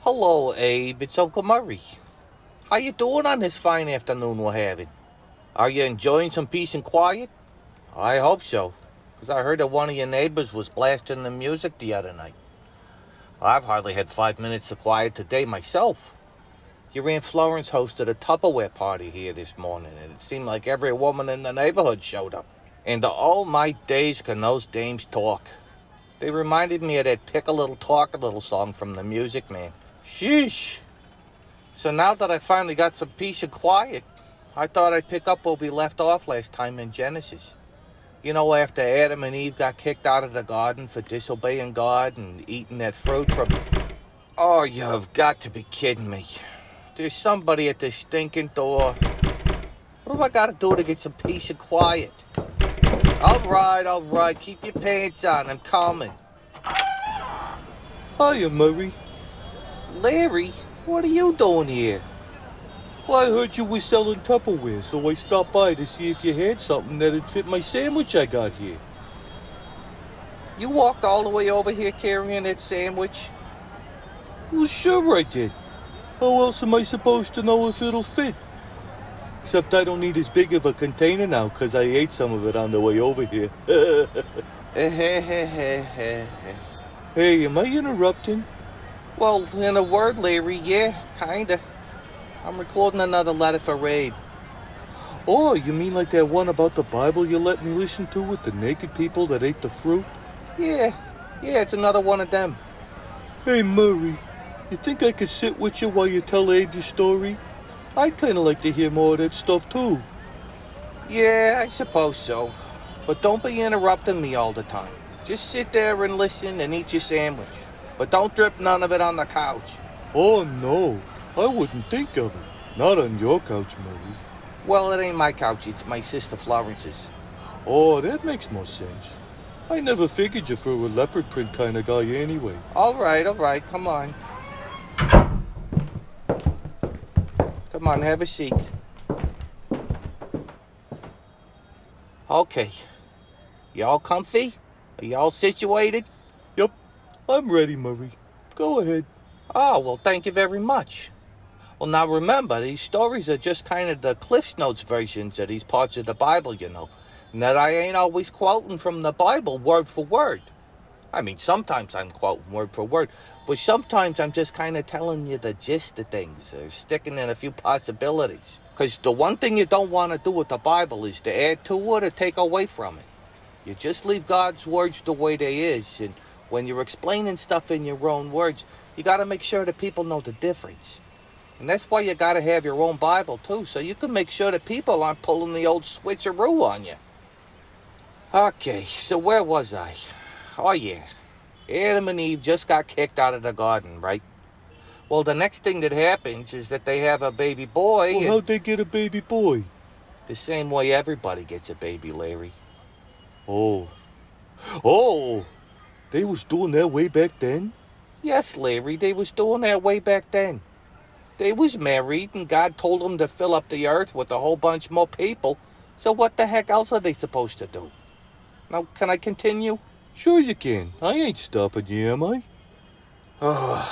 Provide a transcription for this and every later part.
Hello, Abe. It's Uncle Murray. How you doing on this fine afternoon we're having? Are you enjoying some peace and quiet? I hope so, because I heard that one of your neighbors was blasting the music the other night. I've hardly had 5 minutes of quiet today myself. Your Aunt Florence hosted a Tupperware party here this morning, and it seemed like every woman in the neighborhood showed up. And oh my days, can those dames talk. They reminded me of that Pick a Little Talk a Little song from the Music Man. Sheesh. So now that I finally got some peace and quiet, I thought I'd pick up where we left off last time in Genesis. You know, after Adam and Eve got kicked out of the garden for disobeying God and eating that fruit from... Oh, you've got to be kidding me. There's somebody at the stinking door. What do I got to do to get some peace and quiet? All right. Keep your pants on. I'm coming. Hiya, Murray. Larry, what are you doing here? Well, I heard you were selling Tupperware, so I stopped by to see if you had something that'd fit my sandwich I got here. You walked all the way over here carrying that sandwich? Well, sure I did. How else am I supposed to know if it'll fit? Except I don't need as big of a container now, 'cause I ate some of it on the way over here. Hey, am I interrupting? Well, in a word, Larry, yeah, kinda. I'm recording another letter for Abe. Oh, you mean like that one about the Bible you let me listen to with the naked people that ate the fruit? Yeah, it's another one of them. Hey, Murray, you think I could sit with you while you tell Abe your story? I'd kind of like to hear more of that stuff, too. Yeah, I suppose so. But don't be interrupting me all the time. Just sit there and listen and eat your sandwich. But don't drip none of it on the couch. Oh, no. I wouldn't think of it. Not on your couch, Murray. Well, it ain't my couch. It's my sister Florence's. Oh, that makes more sense. I never figured you for a leopard print kind of guy anyway. All right. Come on. Come on, have a seat. Okay. Y'all comfy? Are y'all situated? Yep. I'm ready, Murray. Go ahead. Oh, well, thank you very much. Well, now remember, these stories are just kind of the Cliff's Notes versions of these parts of the Bible, you know. And that I ain't always quoting from the Bible word for word. I mean, sometimes I'm quoting word for word, but sometimes I'm just kind of telling you the gist of things, or sticking in a few possibilities. Because the one thing you don't want to do with the Bible is to add to it or take away from it. You just leave God's words the way they is, and when you're explaining stuff in your own words, you got to make sure that people know the difference. And that's why you got to have your own Bible, too, so you can make sure that people aren't pulling the old switcheroo on you. Okay, so where was I? Oh, yeah. Adam and Eve just got kicked out of the garden, right? Well, the next thing that happens is that they have a baby boy. Well, how'd they get a baby boy? The same way everybody gets a baby, Larry. Oh, they was doing that way back then? Yes, Larry, they was doing that way back then. They was married, and God told them to fill up the earth with a whole bunch more people. So what the heck else are they supposed to do? Now, can I continue? Sure you can. I ain't stopping you, am I?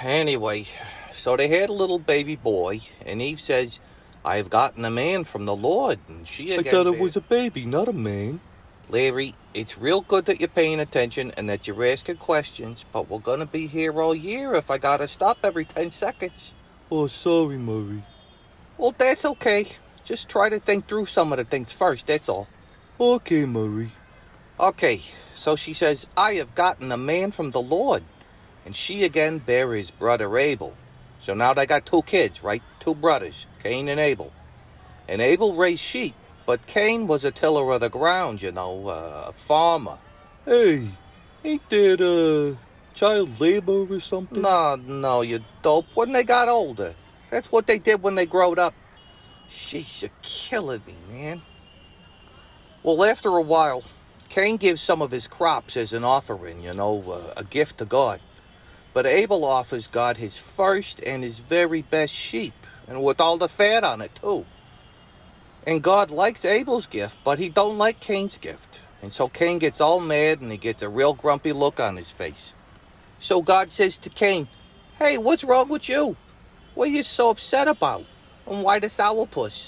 Anyway, so they had a little baby boy, and Eve says, I've gotten a man from the Lord, and she again... I thought it was a baby, not a man. Larry, it's real good that you're paying attention and that you're asking questions, but we're gonna be here all year if I gotta stop every 10 seconds. Oh, sorry, Murray. Well, that's okay. Just try to think through some of the things first, that's all. Okay, Murray. Okay, so she says, I have gotten a man from the Lord. And she again bare his brother Abel. So now they got 2 kids, right? 2 brothers, Cain and Abel. And Abel raised sheep, but Cain was a tiller of the ground, you know, a farmer. Hey, ain't that, child labor or something? No, you dope. When they got older. That's what they did when they growed up. Sheesh, you're killing me, man. Well, after a while, Cain gives some of his crops as an offering, you know, a gift to God. But Abel offers God his first and his very best sheep, and with all the fat on it, too. And God likes Abel's gift, but he don't like Cain's gift. And so Cain gets all mad, and he gets a real grumpy look on his face. So God says to Cain, Hey, what's wrong with you? What are you so upset about? And why the sourpuss?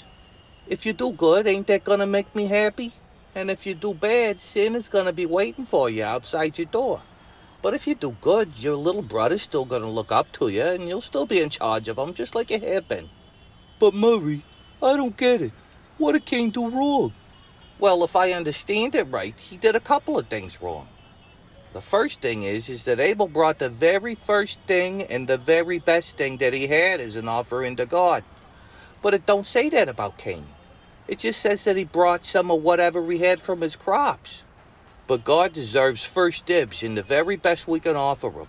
If you do good, ain't that gonna make me happy? And if you do bad, sin is gonna be waiting for you outside your door. But if you do good, your little brother's still gonna look up to you, and you'll still be in charge of him, just like you have been. But Murray, I don't get it. What did Cain do wrong? Well, if I understand it right, he did a couple of things wrong. The first thing is that Abel brought the very first thing and the very best thing that he had as an offering to God. But it don't say that about Cain. It just says that he brought some of whatever he had from his crops. But God deserves first dibs in the very best we can offer him.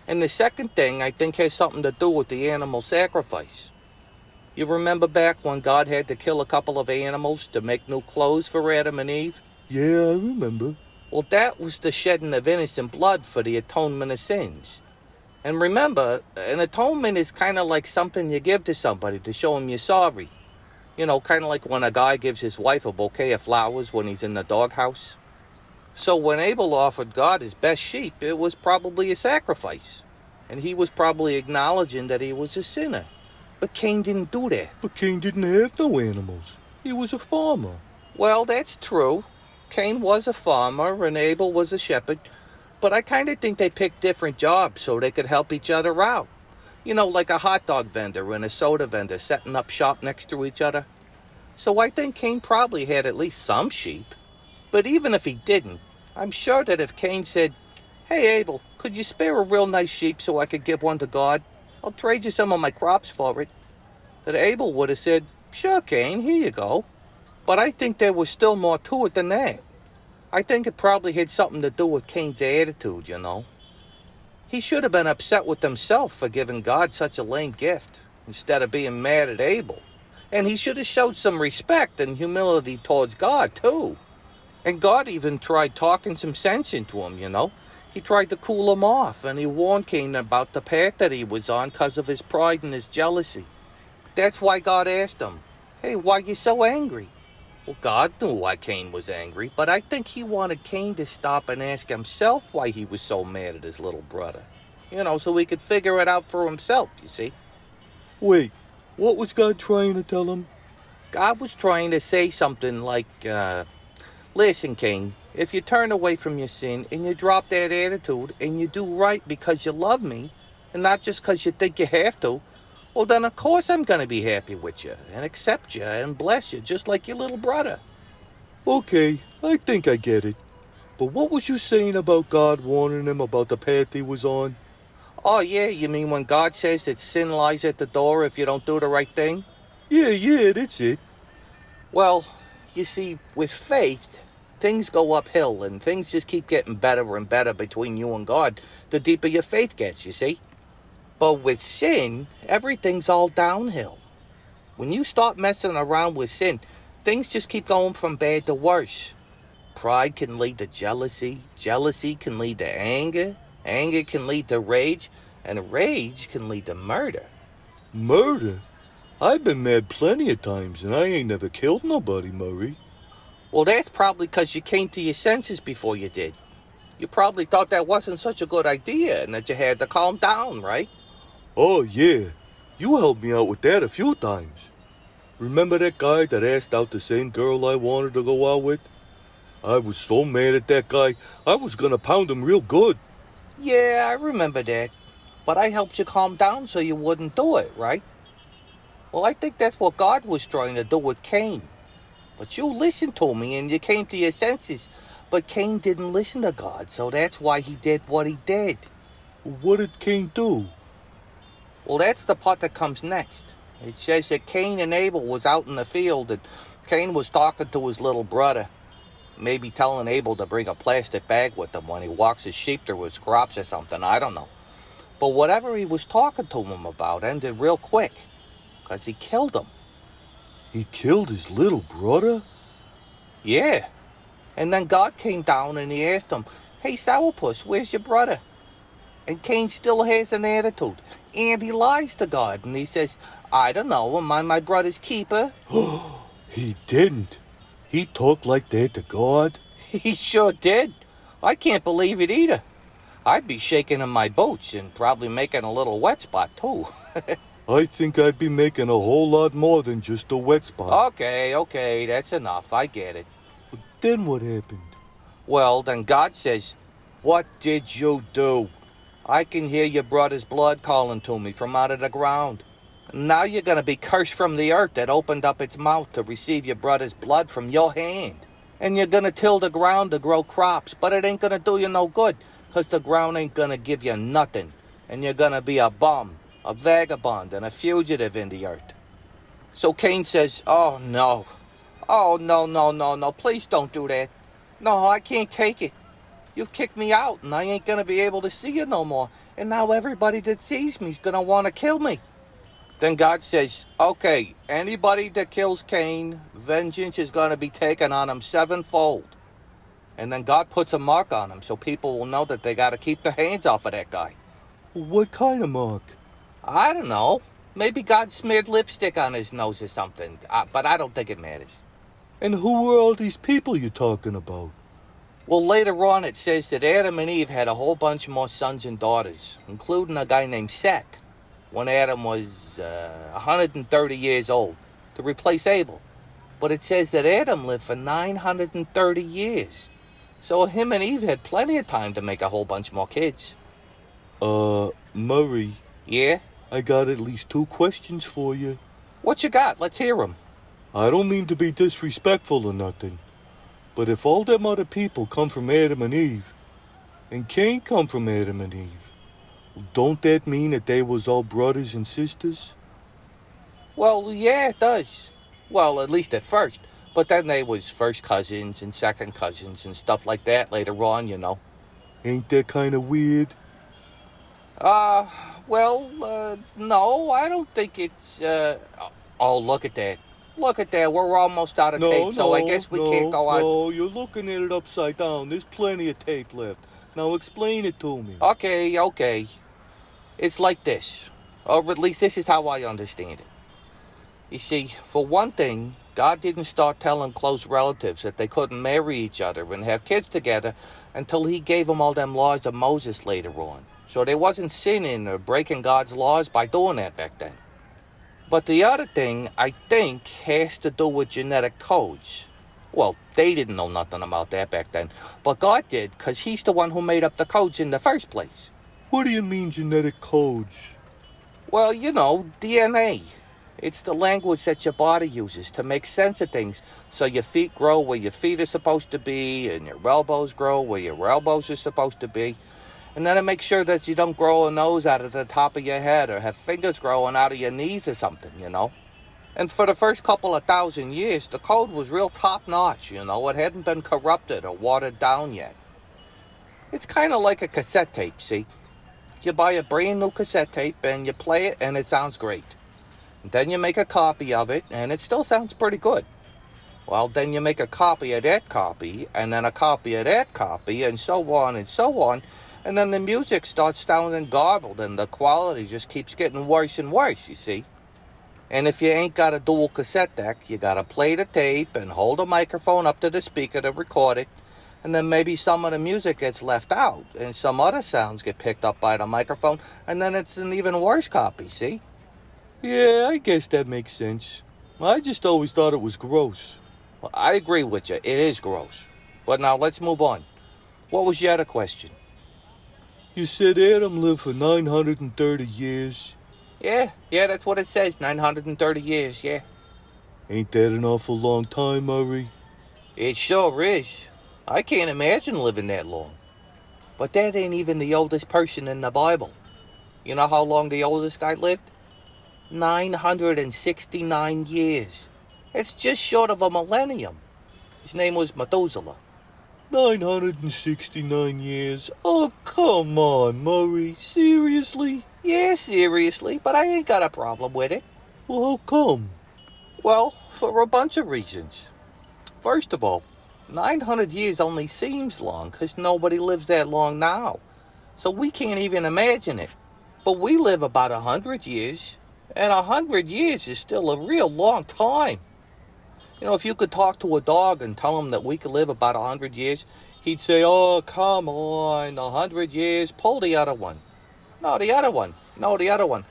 And the second thing, I think, has something to do with the animal sacrifice. You remember back when God had to kill a couple of animals to make new clothes for Adam and Eve? Yeah, I remember. Well, that was the shedding of innocent blood for the atonement of sins. And remember, an atonement is kind of like something you give to somebody to show him you're sorry. You know, kind of like when a guy gives his wife a bouquet of flowers when he's in the doghouse. So when Abel offered God his best sheep, it was probably a sacrifice. And he was probably acknowledging that he was a sinner. But Cain didn't do that. But Cain didn't have no animals. He was a farmer. Well, that's true. Cain was a farmer and Abel was a shepherd. But I kind of think they picked different jobs so they could help each other out. You know, like a hot dog vendor and a soda vendor setting up shop next to each other. So I think Cain probably had at least some sheep. But even if he didn't, I'm sure that if Cain said, "Hey Abel, could you spare a real nice sheep so I could give one to God? I'll trade you some of my crops for it," that Abel would have said, "Sure, Cain, here you go." But I think there was still more to it than that. I think it probably had something to do with Cain's attitude, you know. He should have been upset with himself for giving God such a lame gift, instead of being mad at Abel. And he should have showed some respect and humility towards God, too. And God even tried talking some sense into him, you know. He tried to cool him off, and he warned Cain about the path that he was on because of his pride and his jealousy. That's why God asked him, "Hey, why are you so angry?" Well, God knew why Cain was angry, but I think he wanted Cain to stop and ask himself why he was so mad at his little brother. You know, so he could figure it out for himself, you see. Wait, what was God trying to tell him? God was trying to say something like, "Listen, Cain, if you turn away from your sin and you drop that attitude and you do right because you love me and not just because you think you have to, well, then of course I'm going to be happy with you and accept you and bless you just like your little brother." Okay, I think I get it. But what was you saying about God warning him about the path he was on? Oh, yeah, you mean when God says that sin lies at the door if you don't do the right thing? Yeah, that's it. Well, you see, with faith, things go uphill and things just keep getting better and better between you and God the deeper your faith gets, you see. But with sin, everything's all downhill. When you start messing around with sin, things just keep going from bad to worse. Pride can lead to jealousy. Jealousy can lead to anger. Anger can lead to rage. And rage can lead to murder. Murder? I've been mad plenty of times and I ain't never killed nobody, Murray. Well, that's probably because you came to your senses before you did. You probably thought that wasn't such a good idea and that you had to calm down, right? Oh, yeah. You helped me out with that a few times. Remember that guy that asked out the same girl I wanted to go out with? I was so mad at that guy, I was gonna pound him real good. Yeah, I remember that. But I helped you calm down so you wouldn't do it, right? Well, I think that's what God was trying to do with Cain. But you listened to me and you came to your senses. But Cain didn't listen to God, so that's why he did what he did. What did Cain do? Well, that's the part that comes next. It says that Cain and Abel was out in the field and Cain was talking to his little brother. Maybe telling Abel to bring a plastic bag with him when he walks his sheep through his crops or something, I don't know. But whatever he was talking to him about ended real quick, because he killed him. He killed his little brother? Yeah. And then God came down and he asked him, "Hey, Sourpuss, where's your brother?" And Cain still has an attitude. And he lies to God. And he says, "I don't know, am I my brother's keeper?" He didn't. He talked like that to God? He sure did. I can't believe it either. I'd be shaking in my boots and probably making a little wet spot, too. I think I'd be making a whole lot more than just a wet spot. Okay, that's enough. I get it. Then what happened? Well, then God says, "What did you do? I can hear your brother's blood calling to me from out of the ground. Now you're going to be cursed from the earth that opened up its mouth to receive your brother's blood from your hand. And you're going to till the ground to grow crops, but it ain't going to do you no good, because the ground ain't going to give you nothing. And you're going to be a bum, a vagabond, and a fugitive in the earth." So Cain says, "Oh, no. Oh, no. Please don't do that. No, I can't take it. You've kicked me out, and I ain't going to be able to see you no more. And now everybody that sees me's going to want to kill me." Then God says, "Okay, anybody that kills Cain, vengeance is going to be taken on him sevenfold." And then God puts a mark on him so people will know that they got to keep their hands off of that guy. What kind of mark? I don't know. Maybe God smeared lipstick on his nose or something, but I don't think it matters. And who are all these people you're talking about? Well, later on it says that Adam and Eve had a whole bunch more sons and daughters, including a guy named Seth, when Adam was 130 years old, to replace Abel. But it says that Adam lived for 930 years. So him and Eve had plenty of time to make a whole bunch more kids. Murray, Yeah? I got at least 2 questions for you. What you got? Let's hear 'em. I don't mean to be disrespectful or nothing, but if all them other people come from Adam and Eve, and Cain come from Adam and Eve, don't that mean that they was all brothers and sisters? Well, yeah, it does. Well, at least at first. But then they was first cousins and second cousins and stuff like that later on, you know. Ain't that kind of weird? No, I don't think it's, Oh, look at that. Look at that. We're almost out of tape, so I guess we can't go on. No, you're looking at it upside down. There's plenty of tape left. Now explain it to me. Okay. It's like this. Or at least this is how I understand it. You see, for one thing, God didn't start telling close relatives that they couldn't marry each other and have kids together until he gave them all them laws of Moses later on. So they wasn't sinning or breaking God's laws by doing that back then. But the other thing, I think, has to do with genetic codes. Well, they didn't know nothing about that back then, but God did, because he's the one who made up the codes in the first place. What do you mean genetic codes? Well, you know, DNA. It's the language that your body uses to make sense of things. So your feet grow where your feet are supposed to be, and your elbows grow where your elbows are supposed to be. And then it makes sure that you don't grow a nose out of the top of your head or have fingers growing out of your knees or something, you know. And for the first couple of 1,000 years, the code was real top-notch, you know. It hadn't been corrupted or watered down yet. It's kind of like a cassette tape, see? You buy a brand new cassette tape and you play it and it sounds great. And then you make a copy of it and it still sounds pretty good. Well, then you make a copy of that copy and then a copy of that copy and so on and so on. And then the music starts sounding garbled and the quality just keeps getting worse and worse, you see. And if you ain't got a dual cassette deck, you gotta play the tape and hold a microphone up to the speaker to record it. And then maybe some of the music gets left out and some other sounds get picked up by the microphone. And then it's an even worse copy, see? Yeah, I guess that makes sense. I just always thought it was gross. Well, I agree with you. It is gross. But now let's move on. What was your other question? You said Adam lived for 930 years. Yeah, that's what it says. 930 years, yeah. Ain't that an awful long time, Murray? It sure is. I can't imagine living that long. But that ain't even the oldest person in the Bible. You know how long the oldest guy lived? 969 years. It's just short of a millennium. His name was Methuselah. 969 years? Oh, come on, Murray. Seriously? Yeah, seriously, but I ain't got a problem with it. Well, how come? Well, for a bunch of reasons. First of all, 900 years only seems long because nobody lives that long now. So we can't even imagine it. But we live about 100 years, and 100 years is still a real long time. You know, if you could talk to a dog and tell him that we could live about 100 years, he'd say, oh, come on, 100 years, pull the other one. No, the other one. No, the other one.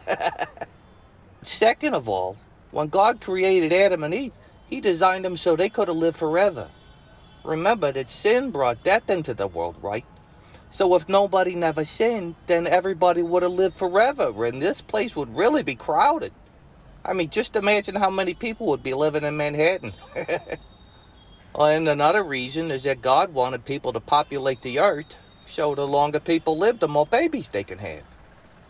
Second of all, when God created Adam and Eve, he designed them so they could have lived forever. Remember that sin brought death into the world, right? So if nobody never sinned, then everybody would have lived forever, and this place would really be crowded. I mean, just imagine how many people would be living in Manhattan. And another reason is that God wanted people to populate the earth, so the longer people live, the more babies they can have.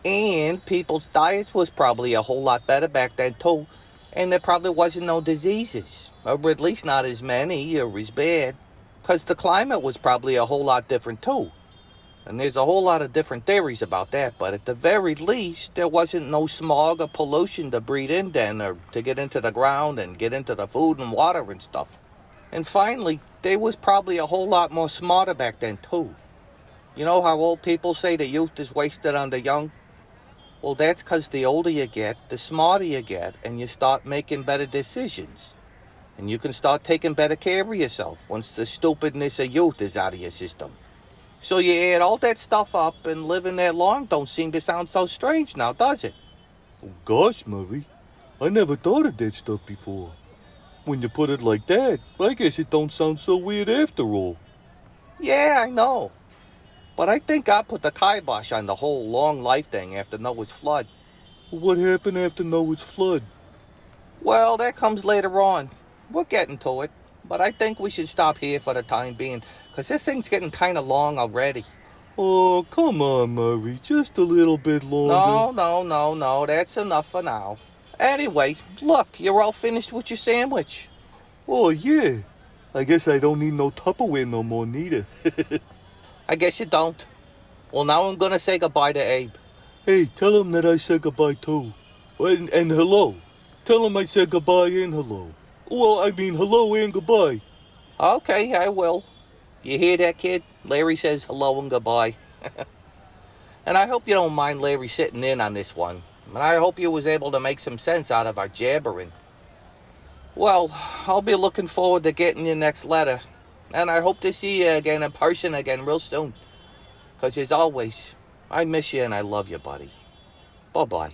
And people's diets was probably a whole lot better back then too, and there probably wasn't no diseases, or at least not as many or as bad, because the climate was probably a whole lot different too. And there's a whole lot of different theories about that, but at the very least, there wasn't no smog or pollution to breathe in then, or to get into the ground and get into the food and water and stuff. And finally, they was probably a whole lot more smarter back then too. You know how old people say the youth is wasted on the young? Well, that's because the older you get, the smarter you get, and you start making better decisions. And you can start taking better care of yourself once the stupidness of youth is out of your system. So you add all that stuff up, and living that long don't seem to sound so strange now, does it? Oh, gosh, Murray, I never thought of that stuff before. When you put it like that, I guess it don't sound so weird after all. Yeah, I know. But I think God put the kibosh on the whole long life thing after Noah's flood. What happened after Noah's flood? Well, that comes later on. We're getting to it. But I think we should stop here for the time being, because this thing's getting kind of long already. Oh, come on, Murray, just a little bit longer. No, that's enough for now. Anyway, look, you're all finished with your sandwich. Oh, yeah. I guess I don't need no Tupperware no more, neither. I guess you don't. Well, now I'm going to say goodbye to Abe. Hey, tell him that I said goodbye too. And hello. Tell him I said goodbye and hello. Well, I mean hello and goodbye. Okay, I will. You hear that, kid? Larry says hello and goodbye. And I hope you don't mind Larry sitting in on this one. And I hope you was able to make some sense out of our jabbering. Well, I'll be looking forward to getting your next letter. And I hope to see you again in person again real soon. 'Cause as always, I miss you and I love you, buddy. Bye-bye.